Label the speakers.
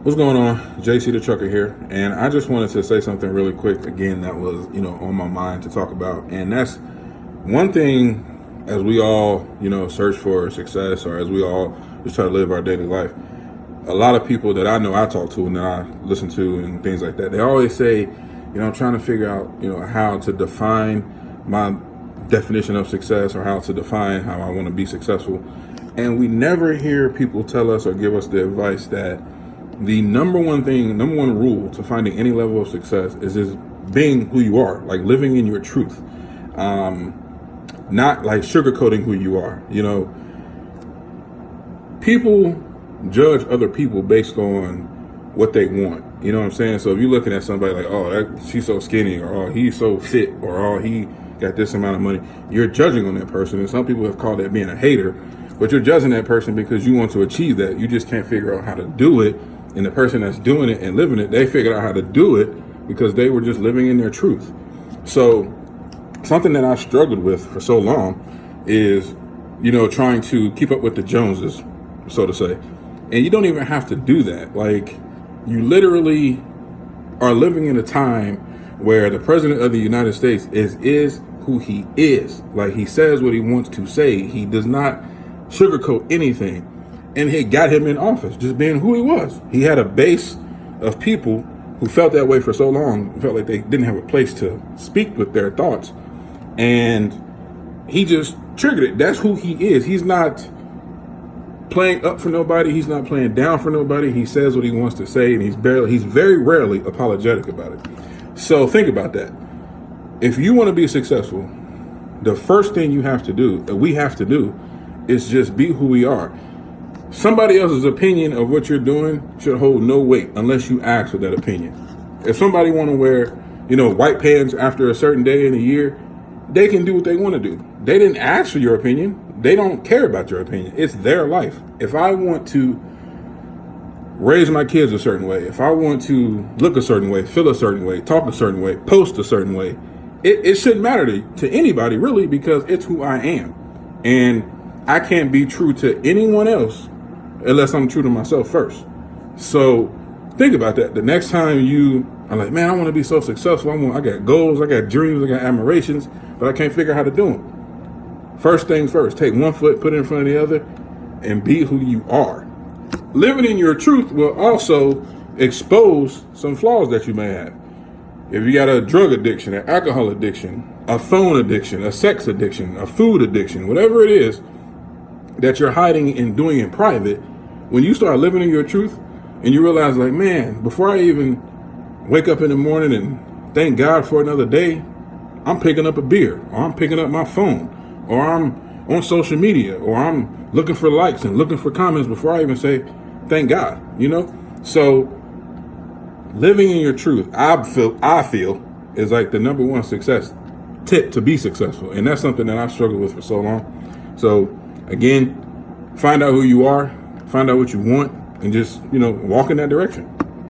Speaker 1: What's going on? JC the Trucker here, and I just wanted to say something really quick again that was, on my mind to talk about. And that's one thing as we all, search for success, or as we all just try to live our daily life. A lot of people that I know, I talk to and that I listen to and things like that, they always say, I'm trying to figure out, how to define my definition of success, or how to define how I want to be successful. And we never hear people tell us or give us the advice that the number one rule to finding any level of success is just being who you are, like living in your truth, not like sugarcoating who you are. People judge other people based on what they want. You know what I'm saying? So if you're looking at somebody like, she's so skinny, or oh, he's so fit, or oh, he got this amount of money, you're judging on that person. And some people have called that being a hater, but you're judging that person because you want to achieve that. You just can't figure out how to do it. And the person that's doing it and living it, they figured out how to do it because they were just living in their truth. So something that I struggled with for so long is, trying to keep up with the Joneses, so to say. And you don't even have to do that. Like, you literally are living in a time where the president of the United States is who he is. Like, he says what he wants to say. He does not sugarcoat anything. And it got him in office, just being who he was. He had a base of people who felt that way for so long, felt like they didn't have a place to speak with their thoughts. And he just triggered it. That's who he is. He's not playing up for nobody. He's not playing down for nobody. He says what he wants to say, and he's very rarely apologetic about it. So think about that. If you want to be successful, the first thing you have to do, that we have to do, is just be who we are. Somebody else's opinion of what you're doing should hold no weight unless you ask for that opinion. If somebody want to wear, white pants after a certain day in the year, they can do what they want to do. They didn't ask for your opinion. They don't care about your opinion. It's their life. If I want to raise my kids a certain way, if I want to look a certain way, feel a certain way, talk a certain way, post a certain way, it shouldn't matter to anybody really, because it's who I am. And I can't be true to anyone else unless I'm true to myself first. So think about that. The next time you are like, man, I want to be so successful. I got goals, I got dreams, I got admirations, but I can't figure out how to do them. First things first, take one foot, put it in front of the other, and be who you are. Living in your truth will also expose some flaws that you may have. If you got a drug addiction, an alcohol addiction, a phone addiction, a sex addiction, a food addiction, whatever it is that you're hiding and doing in private, when you start living in your truth and you realize, like, man, before I even wake up in the morning and thank God for another day, I'm picking up a beer, or I'm picking up my phone, or I'm on social media, or I'm looking for likes and looking for comments before I even say thank God, So living in your truth, I feel is like the number one success tip to be successful. And that's something that I struggled with for so long. So again, find out who you are, find out what you want, and just, walk in that direction.